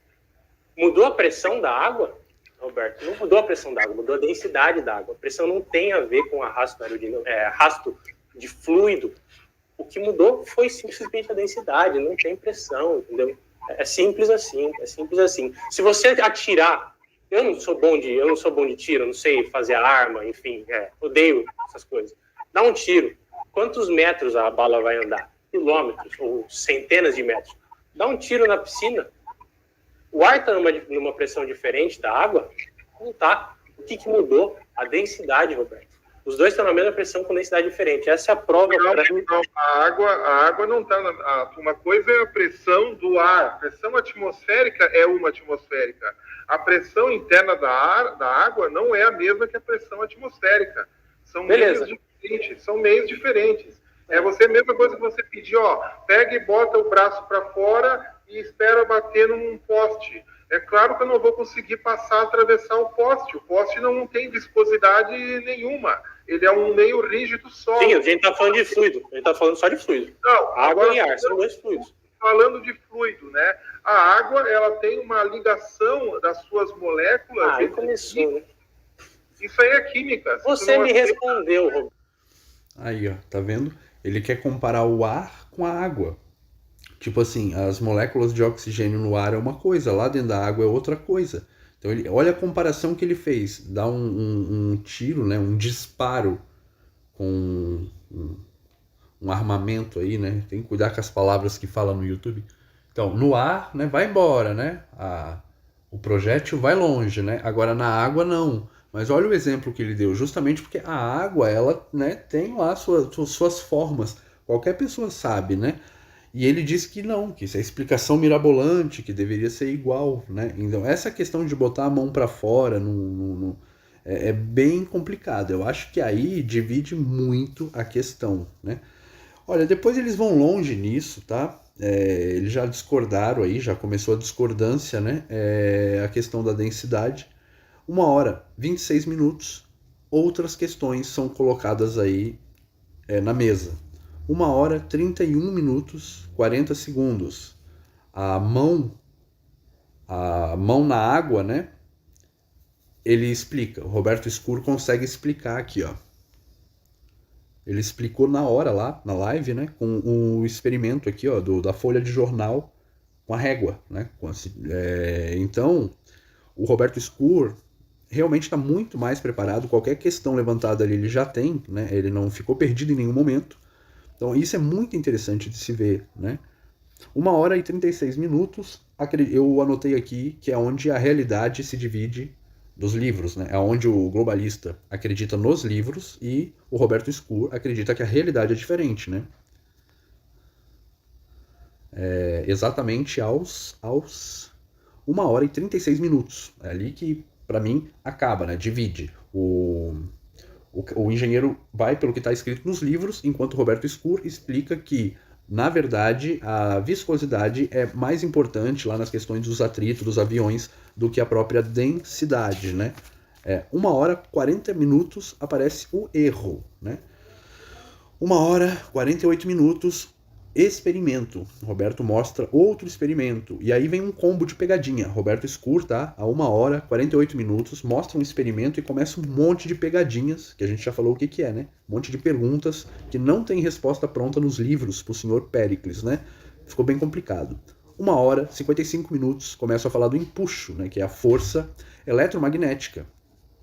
Mudou a pressão da água? Roberto, não mudou a pressão da água, mudou a densidade da água. A pressão não tem a ver com arrasto de fluido. O que mudou foi simplesmente a densidade, não tem pressão, entendeu? É simples assim, é simples assim. Se você atirar, eu não sou bom de tiro, eu não sei fazer arma, enfim, odeio essas coisas. Dá um tiro, quantos metros a bala vai andar? Quilômetros ou centenas de metros. Dá um tiro na piscina, o ar está numa pressão diferente da água? Não está. O que mudou? A densidade, Roberto. Os dois estão na mesma pressão com densidade diferente. Essa é a prova. Não, a água não está. Uma coisa é a pressão do ar. A pressão atmosférica é uma atmosférica. A pressão interna da água não é a mesma que a pressão atmosférica. São meios diferentes. É a mesma coisa que você pedir, pega e bota o braço para fora e espera bater num poste. É claro que eu não vou conseguir atravessar o poste. O poste não tem viscosidade nenhuma. Ele é um meio rígido só. Sim, a gente está falando de fluido. A gente está falando só de fluido. Não, água e ar são dois fluidos. Falando de fluido, né? A água, ela tem uma ligação das suas moléculas. Aí começou, né? Isso aí é química. Você me respondeu, Roberto. Aí, tá vendo? Ele quer comparar o ar com a água. Tipo assim, as moléculas de oxigênio no ar é uma coisa, lá dentro da água é outra coisa. Então, olha a comparação que ele fez. Dá um tiro, né, um disparo com um armamento aí, né? Tem que cuidar com as palavras que fala no YouTube. Então, no ar, né, vai embora, né? O projétil vai longe, né? Agora, na água, não. Mas olha o exemplo que ele deu, justamente porque a água, ela, né, tem lá suas formas. Qualquer pessoa sabe, né? E ele disse que não, que isso é explicação mirabolante, que deveria ser igual, né? Então, essa questão de botar a mão para fora é bem complicado. Eu acho que aí divide muito a questão, né? Olha, depois eles vão longe nisso, tá? Eles já discordaram aí, já começou a discordância, né? A questão da densidade. 1 hora, 26 minutos. Outras questões são colocadas aí na mesa. 1 hora, 31 minutos, 40 segundos. A mão na água, né? Ele explica. O Roberto Escuro consegue explicar aqui, ó. Ele explicou na hora lá, na live, né? Com o experimento aqui, ó, da folha de jornal com a régua, né? Então, o Roberto Escuro realmente está muito mais preparado. Qualquer questão levantada ali, ele já tem, né? Ele não ficou perdido em nenhum momento. Então, isso é muito interessante de se ver, né? 1 hora e 36 minutos, eu anotei aqui que é onde a realidade se divide dos livros, né? É onde o globalista acredita nos livros e o Roberto Escuro acredita que a realidade é diferente, né? Exatamente aos 1 hora e 36 minutos. É ali que, para mim, acaba, né? Divide. O O engenheiro vai pelo que está escrito nos livros, enquanto o Roberto Scur explica que, na verdade, a viscosidade é mais importante lá nas questões dos atritos dos aviões do que a própria densidade, né? 1 hora 40 minutos aparece o erro, né? 1 hora 48 minutos, experimento. Roberto mostra outro experimento. E aí vem um combo de pegadinha. Roberto Scur, tá? A 1 hora 48 minutos, mostra um experimento e começa um monte de pegadinhas, que a gente já falou o que é, né? Um monte de perguntas que não tem resposta pronta nos livros pro senhor Péricles, né? Ficou bem complicado. 1 hora 55 minutos, começa a falar do empuxo, né? Que é a força eletromagnética.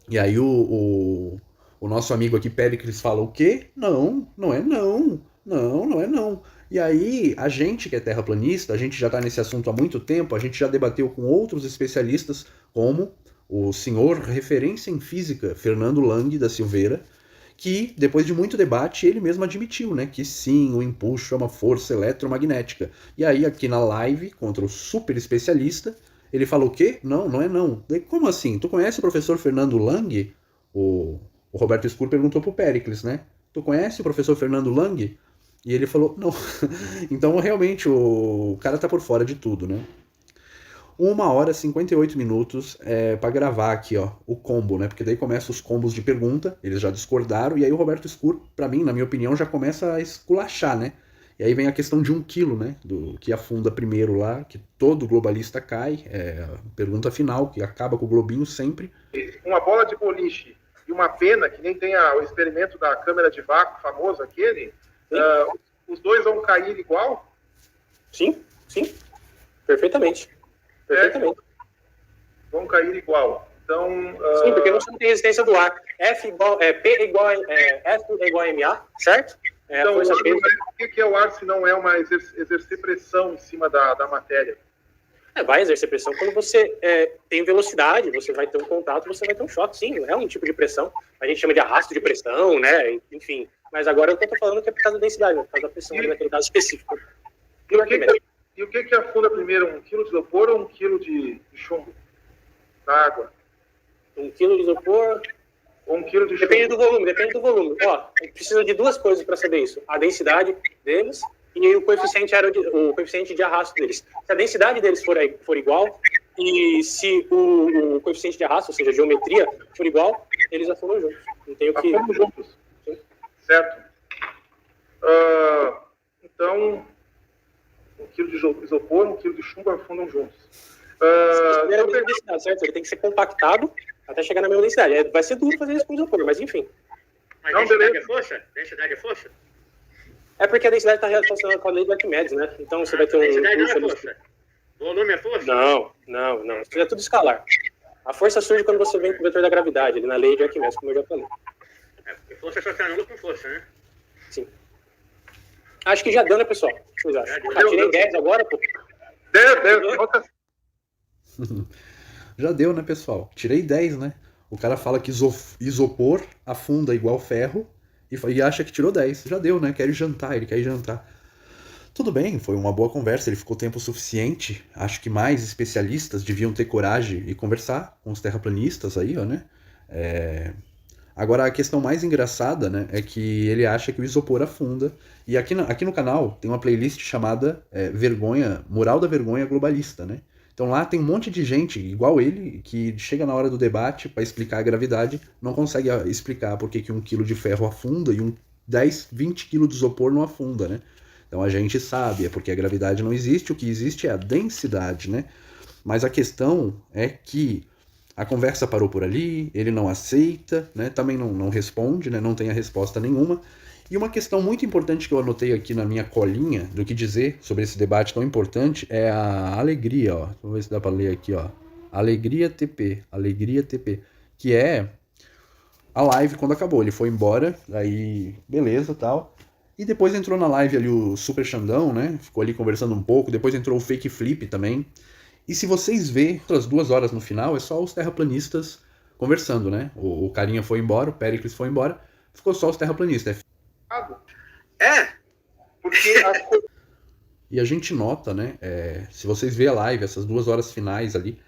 E aí o nosso amigo aqui, Péricles, fala o quê? Não, não é não. Não, não é não. E aí, a gente que é terraplanista, a gente já está nesse assunto há muito tempo, a gente já debateu com outros especialistas, como o senhor referência em física, Fernando Lang da Silveira, que, depois de muito debate, ele mesmo admitiu, né, que sim, o empuxo é uma força eletromagnética. E aí, aqui na live, contra o super especialista, ele falou o quê? Não, não é não. Daí, como assim? Tu conhece o professor Fernando Lang? O Roberto Scur perguntou pro Péricles, né? Tu conhece o professor Fernando Lang? E ele falou, não. Então, realmente, o cara tá por fora de tudo, né? 1 hora 58 minutos para gravar aqui, ó, o combo, né? Porque daí começa os combos de pergunta, eles já discordaram, e aí o Roberto Scur, pra mim, na minha opinião, já começa a esculachar, né? E aí vem a questão de 1 quilo, né? Do que afunda primeiro lá, que todo globalista cai, a pergunta final, que acaba com o globinho sempre. Uma bola de boliche e uma pena, que nem tem o experimento da câmera de vácuo famoso, aquele, os dois vão cair igual? Sim, sim. Perfeitamente. Perfeitamente. Vão cair igual. Então, sim, porque não tem resistência do ar. F igual a MA, certo? Então, o que é o ar se não é uma exercer pressão em cima da matéria? Vai exercer pressão quando você tem velocidade, você vai ter um contato, você vai ter um choque, sim, é um tipo de pressão. A gente chama de arrasto de pressão, né? Enfim. Mas agora eu estou falando que é por causa da densidade, por causa da pressão ali naquele caso específico. E o que afunda primeiro, 1 quilo de isopor ou 1 quilo de chumbo na água? 1 quilo de isopor... Ou 1 quilo de chumbo? Depende do volume. Ó, precisa de 2 coisas para saber isso. A densidade deles e o coeficiente de arrasto deles. Se a densidade deles for igual, e se o coeficiente de arrasto, ou seja, a geometria, for igual, eles afundam juntos. Não tem o que... Afundam juntos. Sim. Certo. Então, 1 quilo de isopor, 1 quilo de chumbo afundam juntos. Primeiro, a densidade, certo? Ele tem que ser compactado até chegar na mesma densidade. Vai ser duro fazer isso com isopor, mas enfim. Mas densidade é força? Densidade é força? É porque a densidade está relacionada com a lei do Arquimedes, né? Então você vai ter densidade não é força. Volume é força? Não. Isso é tudo escalar. A força surge quando você vem com o vetor da gravidade, ali na lei de Arquimedes, como eu já falei. Porque força só se anula com força, né? Sim. Acho que já deu, né, pessoal? O que vocês acham? Tirei 10 agora, pô. 10. Já deu, né, pessoal? Tirei 10, né? O cara fala que isopor afunda igual ferro e acha que tirou 10. Já deu, né? Ele quer ir jantar. Tudo bem, foi uma boa conversa, ele ficou tempo suficiente. Acho que mais especialistas deviam ter coragem e conversar com os terraplanistas aí, ó, né? Agora, a questão mais engraçada, né, é que ele acha que o isopor afunda. E aqui no canal tem uma playlist chamada Mural da Vergonha Globalista, né? Então lá tem um monte de gente, igual ele, que chega na hora do debate para explicar a gravidade, não consegue explicar por que 1 quilo de ferro afunda e 20 quilos de isopor não afunda, né? Então a gente sabe, é porque a gravidade não existe, o que existe é a densidade, né? Mas a questão é que a conversa parou por ali, ele não aceita, né? Também não responde, né? Não tem a resposta nenhuma. E uma questão muito importante que eu anotei aqui na minha colinha do que dizer sobre esse debate tão importante é a alegria, ó. Vamos ver se dá para ler aqui, ó. Alegria TP, que é a live quando acabou. Ele foi embora, aí beleza, tal. E depois entrou na live ali o Super Xandão, né? Ficou ali conversando um pouco, depois entrou o Fake Flip também. E se vocês verem, outras 2 horas no final, é só os terraplanistas conversando, né? O carinha foi embora, o Péricles foi embora, ficou só os terraplanistas. Porque E a gente nota, né? Se vocês verem a live, essas 2 horas finais ali,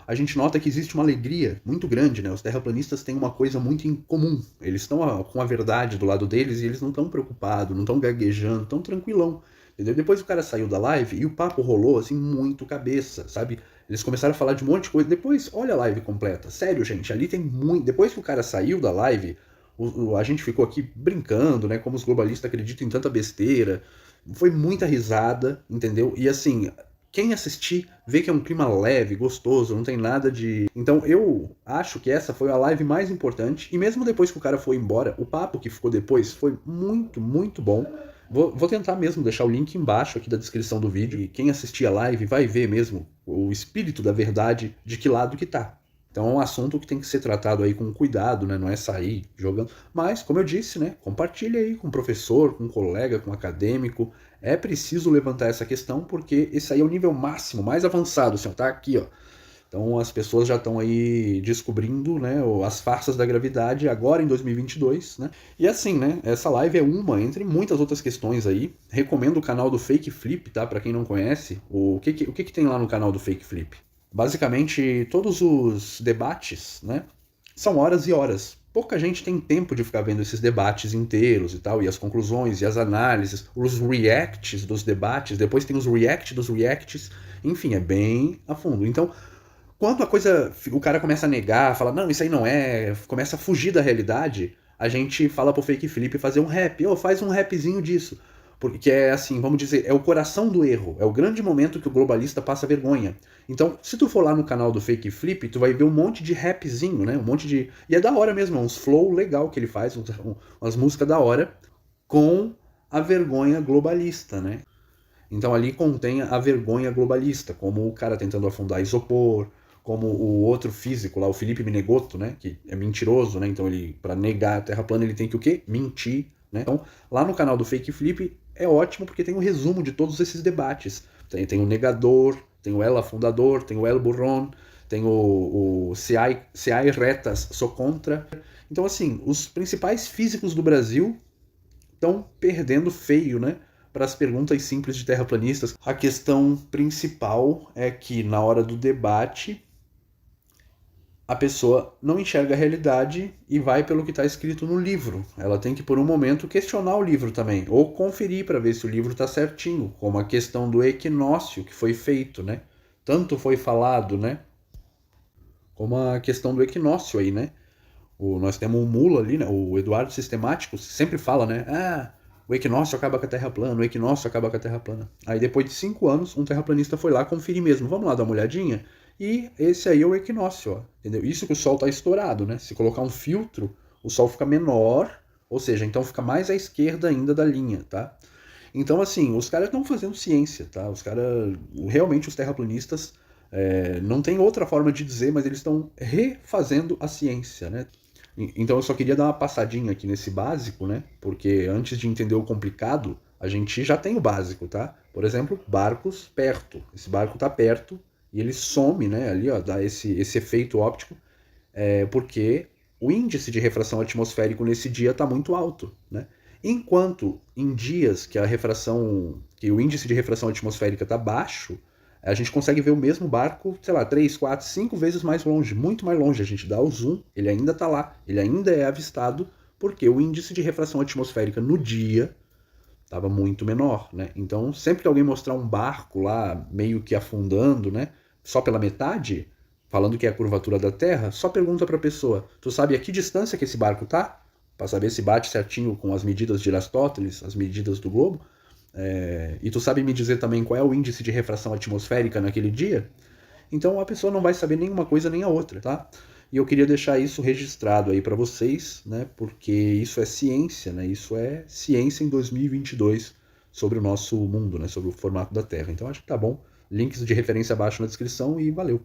a gente nota que existe uma alegria muito grande, né? Os terraplanistas têm uma coisa muito em comum. Eles estão com a verdade do lado deles e eles não estão preocupados, não estão gaguejando, estão tranquilão. Entendeu? Depois o cara saiu da live e o papo rolou assim muito cabeça, sabe? Eles começaram a falar de um monte de coisa. Depois, olha a live completa. Sério, gente, ali tem muito... Depois que o cara saiu da live, a gente ficou aqui brincando, né? Como os globalistas acreditam em tanta besteira. Foi muita risada, entendeu? E assim... Quem assistir vê que é um clima leve, gostoso, não tem nada de... Então eu acho que essa foi a live mais importante. E mesmo depois que o cara foi embora, o papo que ficou depois foi muito, muito bom. Vou tentar mesmo deixar o link embaixo aqui da descrição do vídeo. E quem assistir a live vai ver mesmo o espírito da verdade de que lado que tá. Então é um assunto que tem que ser tratado aí com cuidado, né? Não é sair jogando. Mas, como eu disse, né? Compartilhe aí com o professor, com um colega, com um acadêmico. É preciso levantar essa questão porque esse aí é o nível máximo, mais avançado, assim, ó, tá aqui, ó. Então as pessoas já estão aí descobrindo, né, as farsas da gravidade agora em 2022, né? E assim, né, essa live é uma entre muitas outras questões aí. Recomendo o canal do Fake Flip, tá? Para quem não conhece, o que tem lá no canal do Fake Flip? Basicamente, todos os debates, né, são horas e horas. Pouca gente tem tempo de ficar vendo esses debates inteiros e tal, e as conclusões, e as análises, os reacts dos debates, depois tem os react dos reacts, enfim, é bem a fundo. Então, quando a coisa, o cara começa a negar, fala, não, isso aí não é, começa a fugir da realidade, a gente fala pro Fake Felipe fazer um rap, faz um rapzinho disso. Porque é assim, vamos dizer, é o coração do erro, é o grande momento que o globalista passa vergonha. Então, se tu for lá no canal do Fake Flip, tu vai ver um monte de rapzinho, né? Um monte de... E é da hora mesmo, uns flow legal que ele faz, umas músicas da hora, com a vergonha globalista, né? Então ali contém a vergonha globalista, como o cara tentando afundar isopor, como o outro físico lá, o Felipe Menegotto, né? Que é mentiroso, né? Então ele, para negar a Terra plana, ele tem que o quê? Mentir, né? Então, lá no canal do Fake Flip é ótimo porque tem um resumo de todos esses debates. Tem o negador, tem o El afundador, tem o El burrón, tem o se hay retas, sou contra. Então, assim, os principais físicos do Brasil estão perdendo feio, né? Para as perguntas simples de terraplanistas. A questão principal é que, na hora do debate, a pessoa não enxerga a realidade e vai pelo que está escrito no livro. Ela tem que, por um momento, questionar o livro também, ou conferir para ver se o livro está certinho, como a questão do equinócio que foi feito, né? Tanto foi falado, né? Como a questão do equinócio aí, né? Nós temos um mula ali, né? O Eduardo Sistemático sempre fala, né? O equinócio acaba com a Terra plana, o equinócio acaba com a Terra plana. Aí depois de 5 anos, um terraplanista foi lá conferir mesmo. Vamos lá dar uma olhadinha? E esse aí é o equinócio, ó, entendeu? Isso que o Sol está estourado, né? Se colocar um filtro, o Sol fica menor, ou seja, então fica mais à esquerda ainda da linha, tá? Então, assim, os caras estão fazendo ciência, tá? Os caras, realmente os terraplanistas, não tem outra forma de dizer, mas eles estão refazendo a ciência, né? Então eu só queria dar uma passadinha aqui nesse básico, né? Porque antes de entender o complicado, a gente já tem o básico, tá? Por exemplo, barcos perto. Esse barco tá perto e ele some, né? Ali, ó, dá esse efeito óptico, porque o índice de refração atmosférico nesse dia está muito alto, né? Enquanto em dias que o índice de refração atmosférica está baixo, a gente consegue ver o mesmo barco, sei lá, 3, 4, 5 vezes mais longe, muito mais longe. A gente dá o zoom, ele ainda está lá, ele ainda é avistado, porque o índice de refração atmosférica no dia estava muito menor, né? Então, sempre que alguém mostrar um barco lá, meio que afundando, né, só pela metade, falando que é a curvatura da Terra, só pergunta para a pessoa, tu sabe a que distância que esse barco tá? Para saber se bate certinho com as medidas de Aristóteles, as medidas do globo. E tu sabe me dizer também qual é o índice de refração atmosférica naquele dia? Então a pessoa não vai saber nem uma coisa nem a outra, tá? E eu queria deixar isso registrado aí para vocês, né? Porque isso é ciência, né? Isso é ciência em 2022 sobre o nosso mundo, né? Sobre o formato da Terra. Então acho que tá bom. Links de referência abaixo na descrição e valeu!